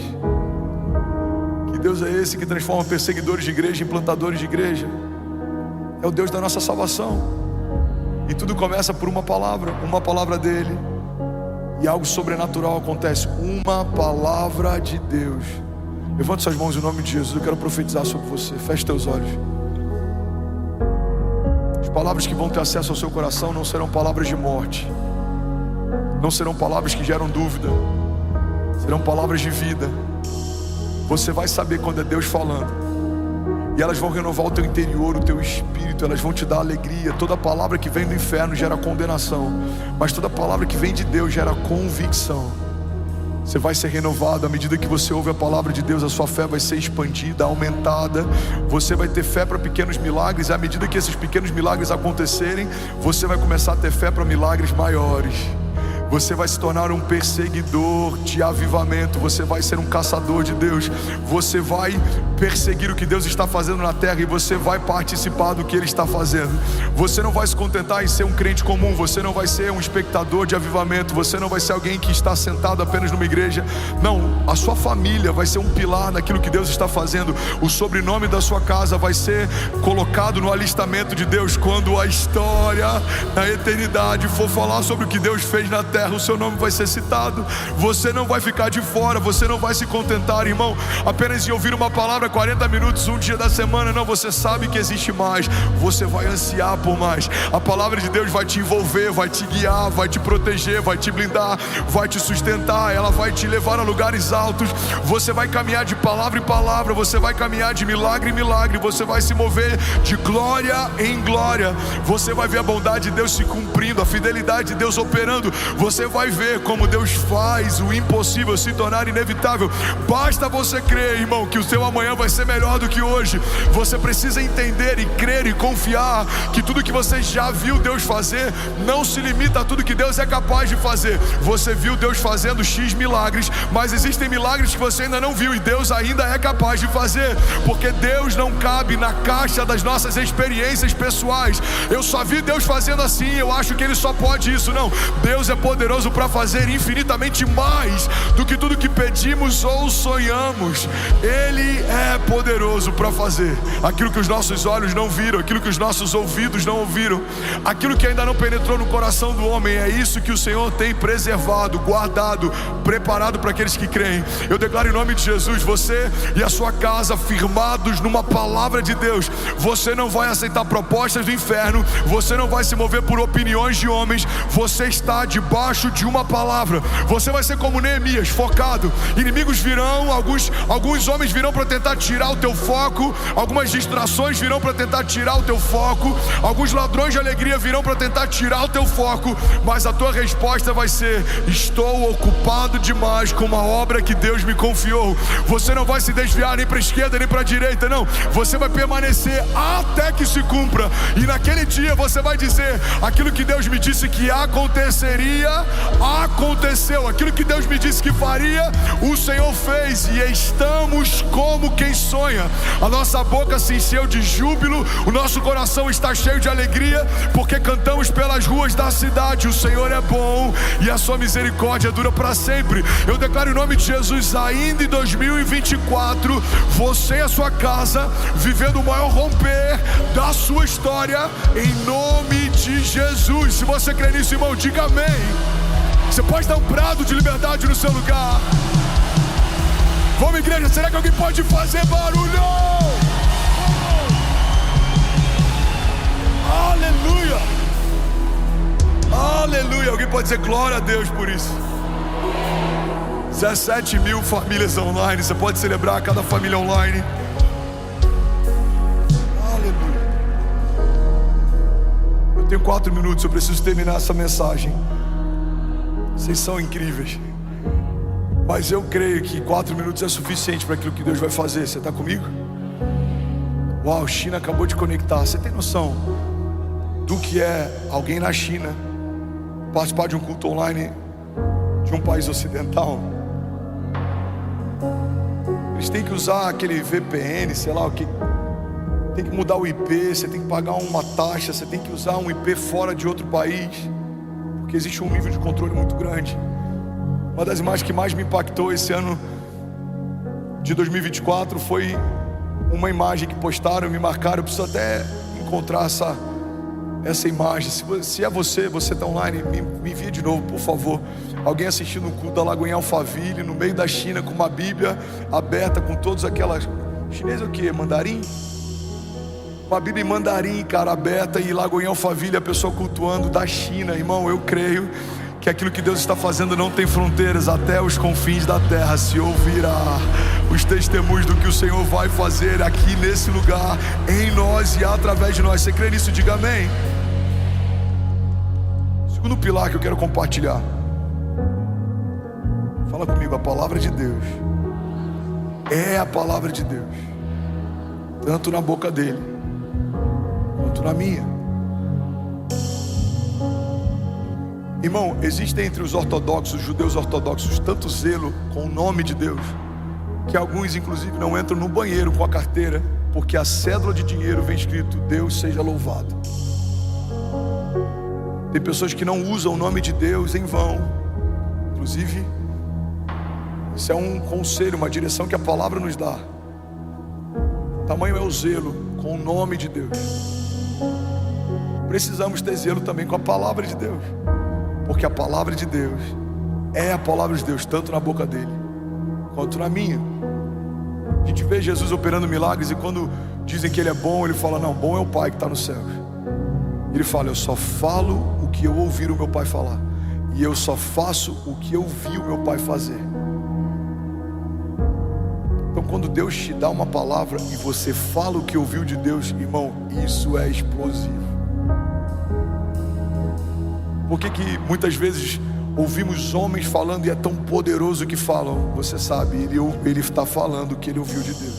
Que Deus é esse que transforma perseguidores de igreja em plantadores de igreja. É o Deus da nossa salvação. E tudo começa por uma palavra dele, e algo sobrenatural acontece. Uma palavra de Deus. Levante suas mãos em nome de Jesus. Eu quero profetizar sobre você. Feche teus olhos. As palavras que vão ter acesso ao seu coração não serão palavras de morte, não serão palavras que geram dúvida, serão palavras de vida. Você vai saber quando é Deus falando, e elas vão renovar o teu interior, o teu espírito. Elas vão te dar alegria. Toda palavra que vem do inferno gera condenação, mas toda palavra que vem de Deus gera convicção. Você vai ser renovado à medida que você ouve a palavra de Deus. A sua fé vai ser expandida, aumentada. Você vai ter fé para pequenos milagres, e à medida que esses pequenos milagres acontecerem, você vai começar a ter fé para milagres maiores. Você vai se tornar um perseguidor de avivamento. Você vai ser um caçador de Deus. Você vai perseguir o que Deus está fazendo na terra, e você vai participar do que Ele está fazendo. Você não vai se contentar em ser um crente comum. Você não vai ser um espectador de avivamento. Você não vai ser alguém que está sentado apenas numa igreja. Não, a sua família vai ser um pilar naquilo que Deus está fazendo. O sobrenome da sua casa vai ser colocado no alistamento de Deus. Quando a história na eternidade for falar sobre o que Deus fez na terra, o seu nome vai ser citado. Você não vai ficar de fora. Você não vai se contentar, irmão, apenas em ouvir uma palavra 40 minutos, um dia da semana. Não, você sabe que existe mais. Você vai ansiar por mais. A palavra de Deus vai te envolver, vai te guiar, vai te proteger, vai te blindar, vai te sustentar. Ela vai te levar a lugares altos. Você vai caminhar de palavra em palavra. Você vai caminhar de milagre em milagre. Você vai se mover de glória em glória. Você vai ver a bondade de Deus se cumprindo, a fidelidade de Deus operando. Você vai ver como Deus faz o impossível se tornar inevitável. Basta você crer, irmão, que o seu amanhã vai ser melhor do que hoje. Você precisa entender e crer e confiar que tudo que você já viu Deus fazer não se limita a tudo que Deus é capaz de fazer. Você viu Deus fazendo X milagres, mas existem milagres que você ainda não viu, e Deus ainda é capaz de fazer, porque Deus não cabe na caixa das nossas experiências pessoais. Eu só vi Deus fazendo assim, eu acho que Ele só pode isso. Não, Deus é poderoso para fazer infinitamente mais do que tudo que pedimos ou sonhamos. Ele é poderoso para fazer aquilo que os nossos olhos não viram, aquilo que os nossos ouvidos não ouviram, aquilo que ainda não penetrou no coração do homem. É isso que o Senhor tem preservado, guardado, preparado para aqueles que creem. Eu declaro em nome de Jesus, você e a sua casa firmados numa palavra de Deus. Você não vai aceitar propostas do inferno. Você não vai se mover por opiniões de homens. Você está debaixo de uma palavra. Você vai ser como Neemias, focado. Inimigos virão, alguns homens virão para tentar tirar o teu foco, algumas distrações virão para tentar tirar o teu foco, alguns ladrões de alegria virão para tentar tirar o teu foco, mas a tua resposta vai ser: estou ocupado demais com uma obra que Deus me confiou. Você não vai se desviar nem para a esquerda nem para a direita, não. Você vai permanecer até que se cumpra, e naquele dia você vai dizer: aquilo que Deus me disse que aconteceria, aconteceu. Aquilo que Deus me disse que faria, o Senhor fez. E estamos como quem sonha. A nossa boca se encheu de júbilo, o nosso coração está cheio de alegria, porque cantamos pelas ruas da cidade: o Senhor é bom e a sua misericórdia dura para sempre. Eu declaro em nome de Jesus, ainda em 2024, você e a sua casa vivendo o maior romper da sua história, em nome de Jesus. Se você crê nisso, irmão, diga amém. Você pode dar um brado de liberdade no seu lugar. Vamos, igreja, será que alguém pode fazer barulho? Aleluia, aleluia. Alguém pode dizer glória a Deus por isso? 17 mil famílias online. Você pode celebrar cada família online. Aleluia. Eu tenho 4 minutos, eu preciso terminar essa mensagem. Vocês são incríveis, mas eu creio que 4 minutos é suficiente para aquilo que Deus vai fazer. Você está comigo? Uau, China acabou de conectar. Você tem noção do que é alguém na China participar de um culto online de um país ocidental? Eles têm que usar aquele VPN, sei lá o que. Tem que mudar o IP, você tem que pagar uma taxa, você tem que usar um IP fora de outro país, porque existe um nível de controle muito grande. Uma das imagens que mais me impactou esse ano de 2024 foi uma imagem que postaram, me marcaram. Eu preciso até encontrar essa imagem. Se é você está online, me envia de novo, por favor. Alguém assistindo um culto da Lagoa em Alphaville, no meio da China, com uma Bíblia aberta, com todas aquelas... Chinês é o que? Mandarim? Uma Bíblia em mandarim, cara, aberta, e Lagoa em Alphaville, a pessoa cultuando da China. Irmão, eu creio que aquilo que Deus está fazendo não tem fronteiras, até os confins da terra se ouvirá os testemunhos do que o Senhor vai fazer aqui nesse lugar, em nós e através de nós. Você crê nisso? Diga amém. Segundo pilar que eu quero compartilhar, fala comigo, a palavra de Deus é a palavra de Deus, tanto na boca dele quanto na minha. Irmão, existe entre os ortodoxos, os judeus ortodoxos, tanto zelo com o nome de Deus, que alguns inclusive não entram no banheiro com a carteira, porque a cédula de dinheiro vem escrito: Deus seja louvado. Tem pessoas que não usam o nome de Deus em vão. Inclusive, isso é um conselho, uma direção que a palavra nos dá. Tamanho é o zelo com o nome de Deus. Precisamos ter zelo também com a palavra de Deus, porque a palavra de Deus é a palavra de Deus, tanto na boca dele quanto na minha. A gente vê Jesus operando milagres, e quando dizem que ele é bom, ele fala: não, bom é o Pai que está no céu. Ele fala: eu só falo o que eu ouvir o meu Pai falar, e eu só faço o que eu vi o meu Pai fazer. Então, quando Deus te dá uma palavra e você fala o que ouviu de Deus, irmão, isso é explosivo. Por que muitas vezes ouvimos homens falando e é tão poderoso que falam? Você sabe, ele está falando o que ele ouviu de Deus.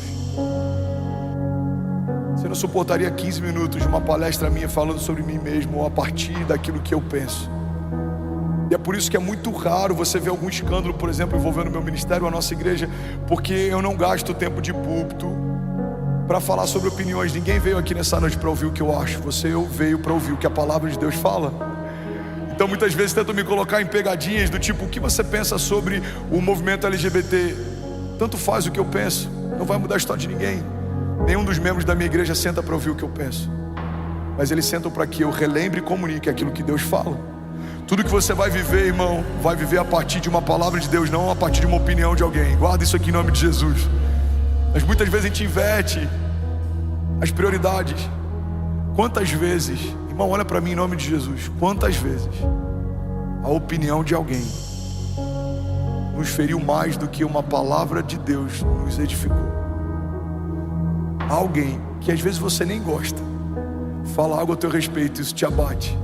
Você não suportaria 15 minutos de uma palestra minha falando sobre mim mesmo, ou a partir daquilo que eu penso. E é por isso que é muito raro você ver algum escândalo, por exemplo, envolvendo o meu ministério, a nossa igreja, porque eu não gasto tempo de púlpito para falar sobre opiniões. Ninguém veio aqui nessa noite para ouvir o que eu acho, você veio para ouvir o que a palavra de Deus fala. Então muitas vezes tentam me colocar em pegadinhas do tipo: o que você pensa sobre o movimento LGBT? Tanto faz o que eu penso, não vai mudar a história de ninguém. Nenhum dos membros da minha igreja senta para ouvir o que eu penso, mas eles sentam para que eu relembre e comunique aquilo que Deus fala. Tudo que você vai viver, irmão, vai viver a partir de uma palavra de Deus, não a partir de uma opinião de alguém. Guarda isso aqui em nome de Jesus. Mas muitas vezes a gente inverte as prioridades. Quantas vezes, irmão, olha para mim em nome de Jesus, quantas vezes a opinião de alguém nos feriu mais do que uma palavra de Deus nos edificou? Alguém que às vezes você nem gosta fala algo a teu respeito, isso te abate,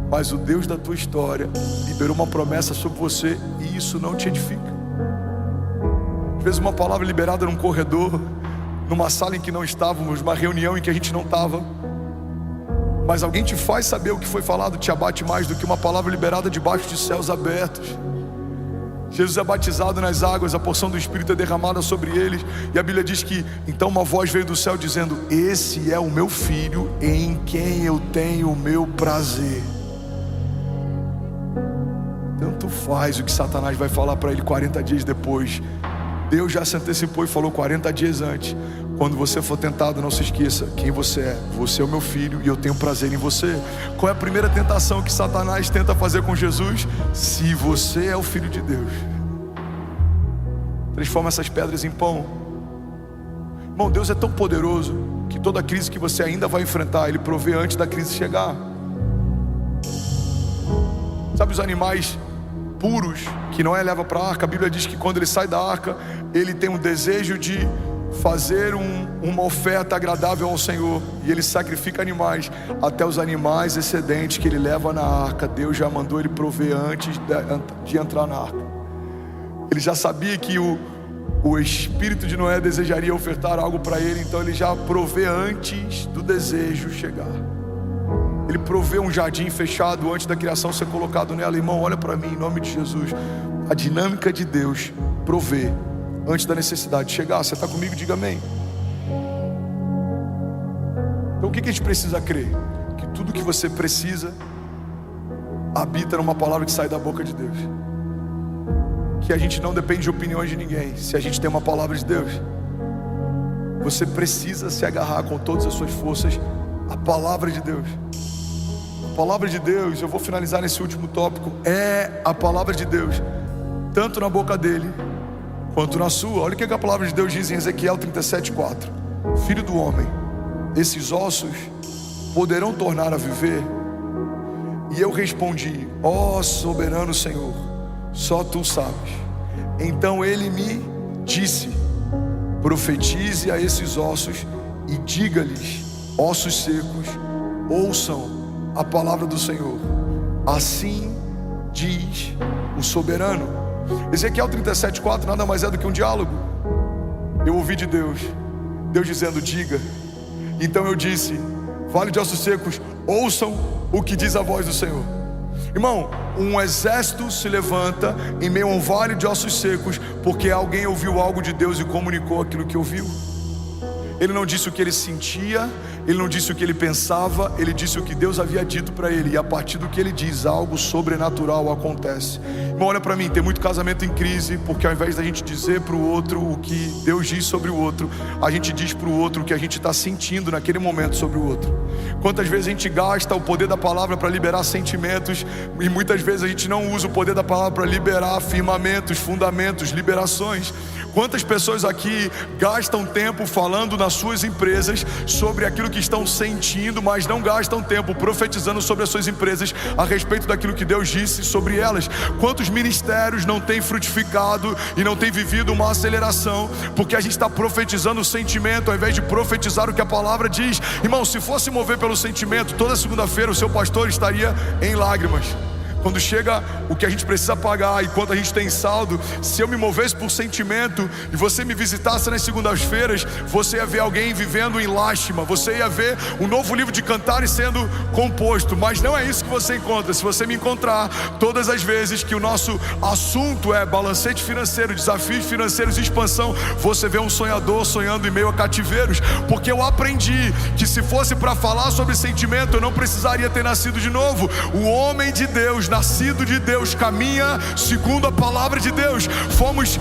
mas o Deus da tua história liberou uma promessa sobre você e isso não te edifica. Às vezes uma palavra liberada num corredor, numa sala em que não estávamos, numa reunião em que a gente não estava, mas alguém te faz saber o que foi falado, te abate mais do que uma palavra liberada debaixo de céus abertos. Jesus é batizado nas águas, a porção do Espírito é derramada sobre eles, e a Bíblia diz que então uma voz veio do céu dizendo: esse é o meu filho em quem eu tenho o meu prazer. Tanto faz o que Satanás vai falar para ele 40 dias depois. Deus já se antecipou e falou 40 dias antes: quando você for tentado, não se esqueça quem você é. Você é o meu filho e eu tenho prazer em você. Qual é a primeira tentação que Satanás tenta fazer com Jesus? Se você é o filho de Deus, transforma essas pedras em pão. Irmão, Deus é tão poderoso que toda crise que você ainda vai enfrentar, Ele provê antes da crise chegar. Sabe os animais puros que Noé leva para a arca? A Bíblia diz que quando ele sai da arca, ele tem um desejo de fazer uma oferta agradável ao Senhor, e ele sacrifica animais. Até os animais excedentes que ele leva na arca, Deus já mandou ele prover antes de entrar na arca. Ele já sabia que o espírito de Noé desejaria ofertar algo para ele, então ele já provê antes do desejo chegar. Ele provê um jardim fechado antes da criação ser colocado nela. Irmão, olha para mim em nome de Jesus. A dinâmica de Deus provê antes da necessidade chegar. Você está comigo? Diga amém. Então o que a gente precisa crer? Que tudo que você precisa habita numa palavra que sai da boca de Deus. que a gente não depende de opiniões de ninguém. Se a gente tem uma palavra de Deus, você precisa se agarrar com todas as suas forças à palavra de Deus. A palavra de Deus, eu vou finalizar nesse último tópico, é a palavra de Deus, tanto na boca dele quanto na sua. Olha o que a palavra de Deus diz em Ezequiel 37:4. Filho do homem, esses ossos poderão tornar a viver? E eu respondi: ó soberano Senhor, só tu sabes. Então ele me disse: profetize a esses ossos e diga-lhes: ossos secos, ouçam a palavra do Senhor. Assim diz o soberano. Ezequiel 37:4 nada mais é do que um diálogo. Eu ouvi de Deus, Deus dizendo: diga. Então eu disse: vale de ossos secos, ouçam o que diz a voz do Senhor. Irmão, um exército se levanta em meio a um vale de ossos secos, porque alguém ouviu algo de Deus e comunicou aquilo que ouviu. Ele não disse o que ele sentia, ele não disse o que ele pensava, ele disse o que Deus havia dito para ele. E a partir do que ele diz, algo sobrenatural acontece. Irmão, olha para mim, tem muito casamento em crise, porque ao invés da gente dizer para o outro o que Deus diz sobre o outro, a gente diz para o outro o que a gente está sentindo naquele momento sobre o outro. Quantas vezes a gente gasta o poder da palavra para liberar sentimentos, e muitas vezes a gente não usa o poder da palavra para liberar afirmamentos, fundamentos, liberações. Quantas pessoas aqui gastam tempo falando nas suas empresas sobre aquilo que estão sentindo, mas não gastam tempo profetizando sobre as suas empresas a respeito daquilo que Deus disse sobre elas? Quantos ministérios não têm frutificado e não têm vivido uma aceleração porque a gente está profetizando o sentimento ao invés de profetizar o que a palavra diz? Irmão, se fosse mover pelo sentimento, toda segunda-feira o seu pastor estaria em lágrimas. Quando chega o que a gente precisa pagar e quanto a gente tem saldo, se eu me movesse por sentimento e você me visitasse nas segundas-feiras, você ia ver alguém vivendo em lástima, você ia ver um novo livro de Cantares sendo composto. Mas não é isso que você encontra. Se você me encontrar todas as vezes que o nosso assunto é balancete financeiro, desafios financeiros e expansão, você vê um sonhador sonhando em meio a cativeiros, porque eu aprendi que se fosse para falar sobre sentimento, eu não precisaria ter nascido de novo. O homem de Deus, nascido de Deus, caminha segundo a palavra de Deus. Fomos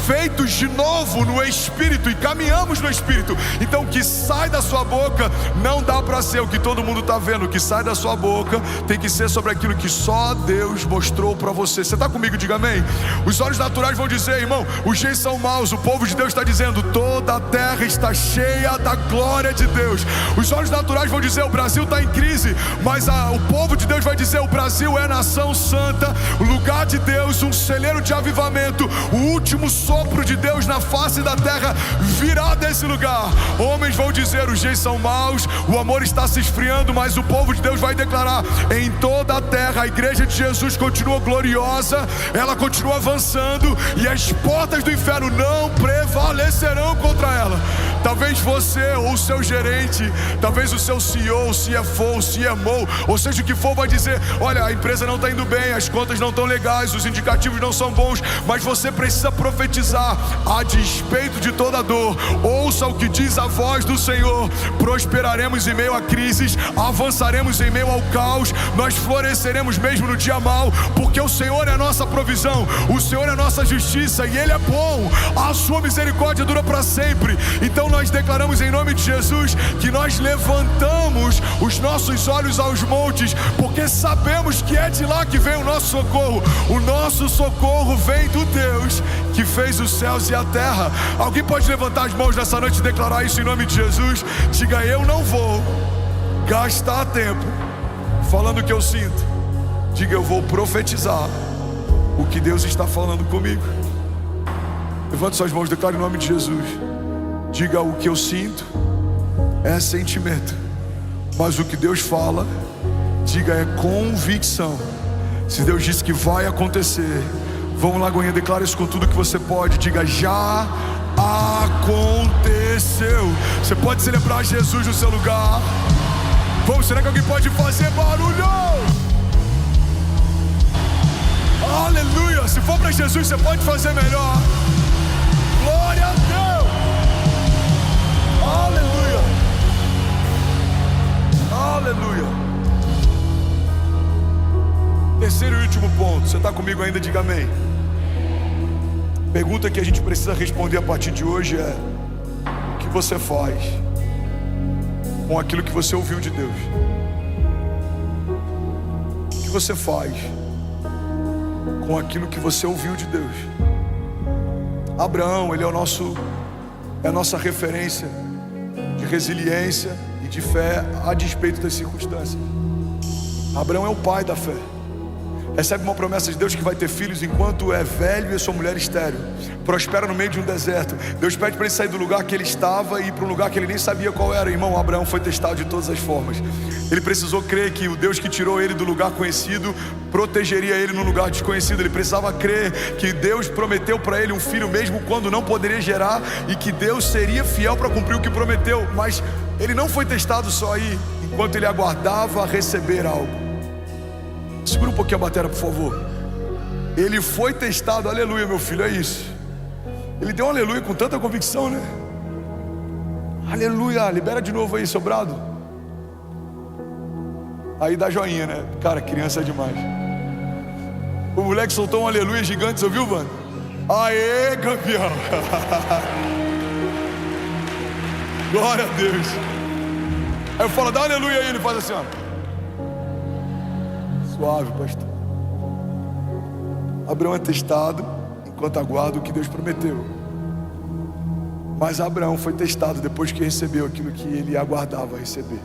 feitos de novo no Espírito e caminhamos no Espírito. Então o que sai da sua boca não dá para ser o que todo mundo está vendo. O que sai da sua boca tem que ser sobre aquilo que só Deus mostrou para você. Você está comigo? Diga amém. Os olhos naturais vão dizer: irmão, os dias são maus. O povo de Deus está dizendo: toda a terra está cheia da glória de Deus. Os olhos naturais vão dizer: o Brasil está em crise. Mas o povo de Deus vai dizer: o Brasil é nação santa, o lugar de Deus, um celeiro de avivamento. O último sopro de Deus na face da terra virá desse lugar. Homens vão dizer: os dias são maus, o amor está se esfriando, mas o povo de Deus vai declarar: em toda a terra a igreja de Jesus continua gloriosa, ela continua avançando e as portas do inferno não prevalecerão contra ela. Talvez você ou o seu gerente, talvez o seu CEO, o CFO, o CMO, ou seja o que for, vai dizer: olha, a empresa não está indo bem, as contas não estão legais, os indicativos não são bons, mas você precisa profetizar a despeito de toda dor. Ouça o que diz a voz do Senhor: prosperaremos em meio a crises, avançaremos em meio ao caos, nós floresceremos mesmo no dia mau, porque o Senhor é a nossa provisão, o Senhor é a nossa justiça e Ele é bom, a sua misericórdia dura para sempre. Então nós declaramos em nome de Jesus que nós levantamos os nossos olhos aos montes, porque sabemos que é de lá que vem o nosso socorro. O nosso socorro vem do Deus que fez os céus e a terra. Alguém pode levantar as mãos nessa noite e declarar isso em nome de Jesus? Diga: eu não vou gastar tempo falando o que eu sinto. Diga: eu vou profetizar o que Deus está falando comigo. Levante suas mãos, declare em nome de Jesus. Diga: o que eu sinto é sentimento, mas o que Deus fala, diga, é convicção. Se Deus disse que vai acontecer, vamos lá, Goiânia, declara isso com tudo que você pode. Diga: já aconteceu. Você pode celebrar Jesus no seu lugar. Vamos, será que alguém pode fazer barulho? Aleluia. Se for para Jesus, você pode fazer melhor. Glória a Deus. Aleluia. Aleluia. Terceiro e último ponto. Você está comigo ainda? Diga amém. pergunta que a gente precisa responder a partir de hoje é: o que você faz com aquilo que você ouviu de Deus? O que você faz com aquilo que você ouviu de Deus? Abraão, ele é a nossa referência de resiliência e de fé a despeito das circunstâncias. Abraão é o pai da fé. Recebe uma promessa de Deus que vai ter filhos enquanto é velho e a sua mulher estéril. Prospera no meio de um deserto. Deus pede para ele sair do lugar que ele estava e ir para um lugar que ele nem sabia qual era. Irmão, Abraão foi testado de todas as formas. Ele precisou crer que o Deus que tirou ele do lugar conhecido protegeria ele no lugar desconhecido. Ele precisava crer que Deus prometeu para ele um filho mesmo quando não poderia gerar, e que Deus seria fiel para cumprir o que prometeu. Mas ele não foi testado só aí, enquanto ele aguardava receber algo. Segura um pouquinho a bateria, por favor. Ele foi testado, aleluia, meu filho, é isso. Ele deu um aleluia com tanta convicção, né? Aleluia, libera de novo aí, sobrado. Aí dá joinha, né? Cara, criança é demais. O moleque soltou um aleluia gigante, você ouviu, mano? Aê, campeão. Glória a Deus. Aí eu falo, dá um aleluia aí, ele faz assim, ó. Suave, pastor. Abraão é testado enquanto aguarda o que Deus prometeu. Mas Abraão foi testado depois que recebeu aquilo que ele aguardava receber.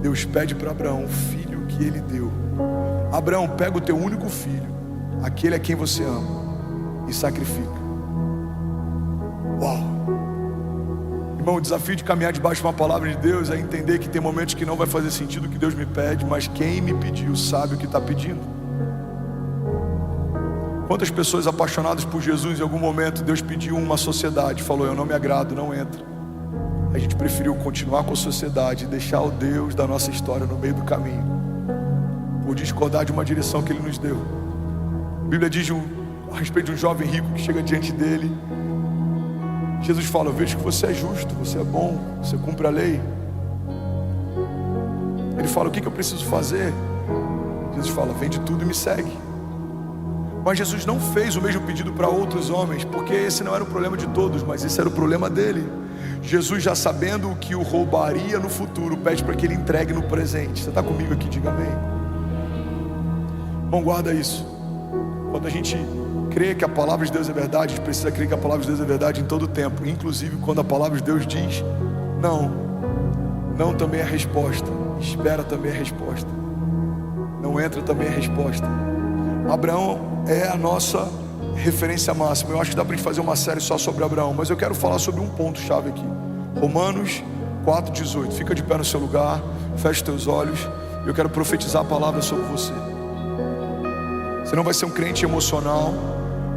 Deus pede para Abraão o filho que ele deu. Abraão, pega o teu único filho, aquele a quem você ama, e sacrifica. Uau! Irmão, o desafio de caminhar debaixo de uma palavra de Deus é entender que tem momentos que não vai fazer sentido o que Deus me pede, mas quem me pediu sabe o que está pedindo. Quantas pessoas apaixonadas por Jesus, em algum momento Deus pediu uma sociedade, falou, eu não me agrado, não entra. A gente preferiu continuar com a sociedade e deixar o Deus da nossa história no meio do caminho, por discordar de uma direção que Ele nos deu. A Bíblia diz a respeito de um jovem rico que chega diante dele. Jesus fala, eu vejo que você é justo, você é bom, você cumpre a lei. Ele fala, o que eu preciso fazer? Jesus fala, vende tudo e me segue. Mas Jesus não fez o mesmo pedido para outros homens, porque esse não era o problema de todos, mas esse era o problema dele. Jesus, já sabendo o que o roubaria no futuro, pede para que ele entregue no presente. Você está comigo aqui? Diga amém. Bom, guarda isso. Quando a gente crê que a palavra de Deus é verdade, a gente precisa crer que a palavra de Deus é verdade em todo o tempo. Inclusive quando a palavra de Deus diz não. Não também é resposta. Espera também é resposta. Não entra também é resposta. Abraão é a nossa referência máxima. Eu acho que dá para a gente fazer uma série só sobre Abraão, mas eu quero falar sobre um ponto chave aqui. Romanos 4,18. Fica de pé no seu lugar, feche teus olhos. Eu quero profetizar a palavra sobre você. Você não vai ser um crente emocional.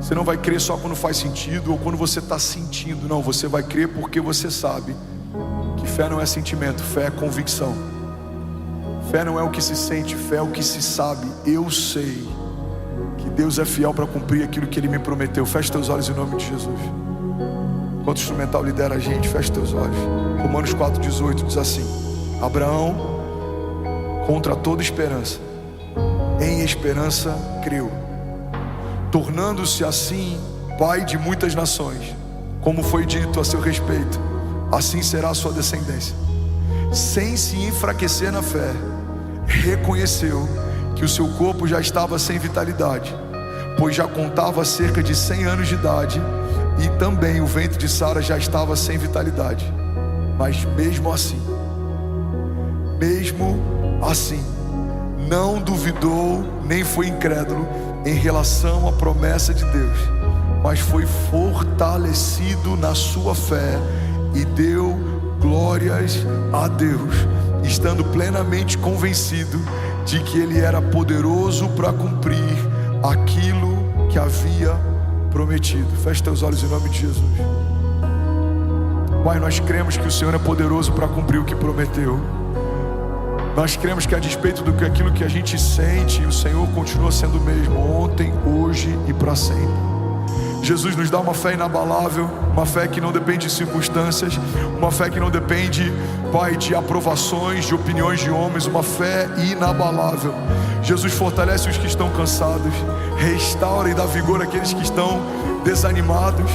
Você não vai crer só quando faz sentido ou quando você está sentindo. Não, você vai crer porque você sabe que fé não é sentimento, fé é convicção. Fé não é o que se sente, fé é o que se sabe. Eu sei que Deus é fiel para cumprir aquilo que Ele me prometeu. Feche teus olhos em nome de Jesus. Enquanto o instrumental lidera a gente, feche teus olhos. Romanos 4,18 diz assim: Abraão, contra toda esperança, em esperança creu, tornando-se assim pai de muitas nações, como foi dito a seu respeito, assim será a sua descendência. Sem se enfraquecer na fé, reconheceu que o seu corpo já estava sem vitalidade, pois já contava cerca de 100 anos de idade, e também o ventre de Sara já estava sem vitalidade. Mas mesmo assim, não duvidou nem foi incrédulo em relação à promessa de Deus, mas foi fortalecido na sua fé e deu glórias a Deus, estando plenamente convencido de que Ele era poderoso para cumprir aquilo que havia prometido. Feche teus olhos em nome de Jesus. Pai, nós cremos que o Senhor é poderoso para cumprir o que prometeu. Nós cremos que a despeito do que aquilo que a gente sente, o Senhor continua sendo o mesmo, ontem, hoje e para sempre. Jesus nos dá uma fé inabalável, uma fé que não depende de circunstâncias, uma fé que não depende, Pai, de aprovações, de opiniões de homens, uma fé inabalável. Jesus fortalece os que estão cansados, restaura e dá vigor àqueles que estão desanimados,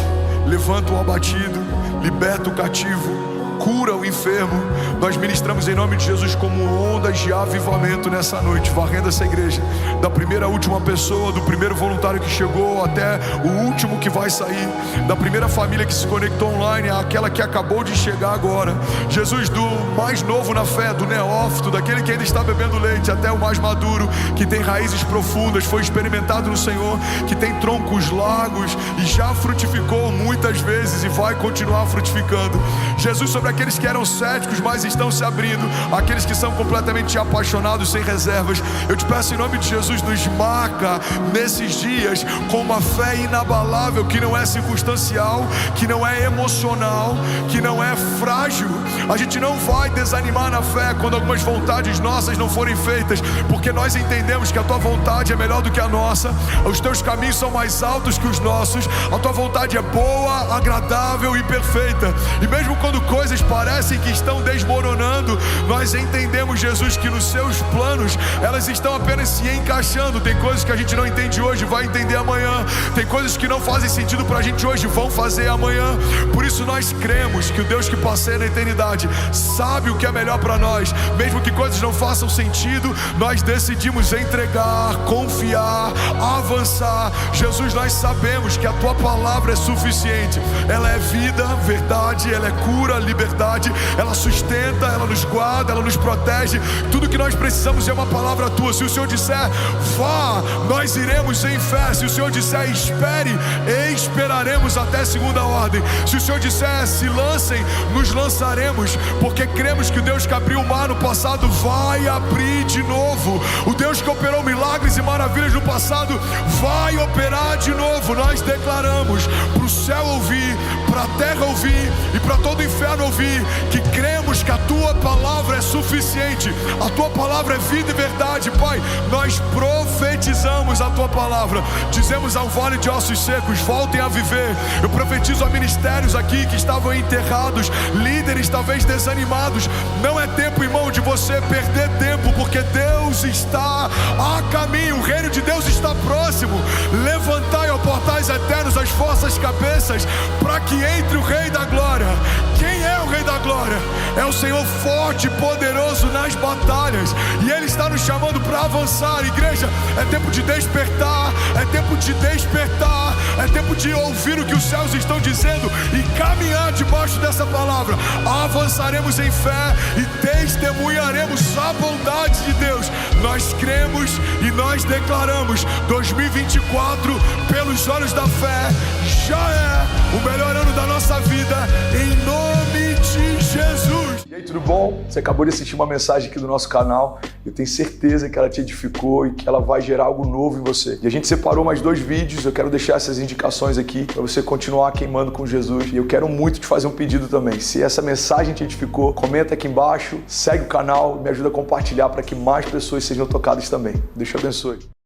levanta o abatido, liberta o cativo, cura o enfermo. Nós ministramos em nome de Jesus como ondas de avivamento nessa noite, varrendo essa igreja, da primeira à última pessoa, do primeiro voluntário que chegou até o último que vai sair, da primeira família que se conectou online àquela que acabou de chegar agora. Jesus, do mais novo na fé, do neófito, daquele que ainda está bebendo leite, até o mais maduro, que tem raízes profundas, foi experimentado no Senhor, que tem troncos largos e já frutificou muitas vezes e vai continuar frutificando. Jesus, sobre aqueles que eram céticos, mas estão se abrindo, aqueles que são completamente apaixonados, sem reservas, eu te peço em nome de Jesus, nos marca nesses dias com uma fé inabalável, que não é circunstancial, que não é emocional, que não é frágil. A gente não vai desanimar na fé quando algumas vontades nossas não forem feitas, porque nós entendemos que a tua vontade é melhor do que a nossa, os teus caminhos são mais altos que os nossos, a tua vontade é boa, agradável e perfeita. E mesmo quando coisas parecem que estão desmoronando, nós entendemos, Jesus, que nos seus planos elas estão apenas se encaixando. Tem coisas que a gente não entende hoje, vai entender amanhã. Tem coisas que não fazem sentido pra gente hoje, vão fazer amanhã. Por isso nós cremos que o Deus que passeia na eternidade sabe o que é melhor para nós. Mesmo que coisas não façam sentido, nós decidimos entregar, confiar, avançar. Jesus, nós sabemos que a tua palavra é suficiente. Ela é vida, verdade, ela é cura, liberdade, ela sustenta, ela nos guarda, ela nos protege. Tudo que nós precisamos é uma palavra tua. Se o Senhor disser vá, nós iremos em fé. Se o Senhor disser espere, esperaremos até segunda ordem. Se o Senhor disser se lancem, nos lançaremos, porque cremos que o Deus que abriu o mar no passado vai abrir de novo. O Deus que operou milagres e maravilhas no passado vai operar de novo. Nós declaramos para o céu ouvir, para a terra ouvir e para todo o inferno ouvir, que cremos que a tua palavra é suficiente, a tua palavra é vida e verdade. Pai, nós profetizamos a tua palavra, dizemos ao vale de ossos secos, voltem a viver. Eu profetizo a ministérios aqui que estavam enterrados, líderes talvez desanimados. Não é tempo, irmão, de você perder tempo, porque Deus está a caminho, o reino de Deus está próximo. Levantai, ó portais eternos, as vossas cabeças, para que entre o Rei da Glória. Quem é o Rei da Glória? É o Senhor forte e poderoso nas batalhas, e Ele está nos chamando para avançar. Igreja, é tempo de despertar, é tempo de despertar, é tempo de ouvir o que os céus estão dizendo e caminhar debaixo dessa palavra. Avançaremos em fé e testemunharemos a bondade de Deus. Nós cremos e nós declaramos 2024 pelos olhos da fé já é o melhor ano da nossa vida, em nome de Jesus. E aí, tudo bom? Você acabou de assistir uma mensagem aqui do nosso canal. Eu tenho certeza que ela te edificou e que ela vai gerar algo novo em você. E a gente separou mais 2 vídeos. Eu quero deixar essas indicações aqui para você continuar queimando com Jesus. E eu quero muito te fazer um pedido também. Se essa mensagem te edificou, comenta aqui embaixo, segue o canal, me ajuda a compartilhar para que mais pessoas sejam tocadas também. Deus te abençoe.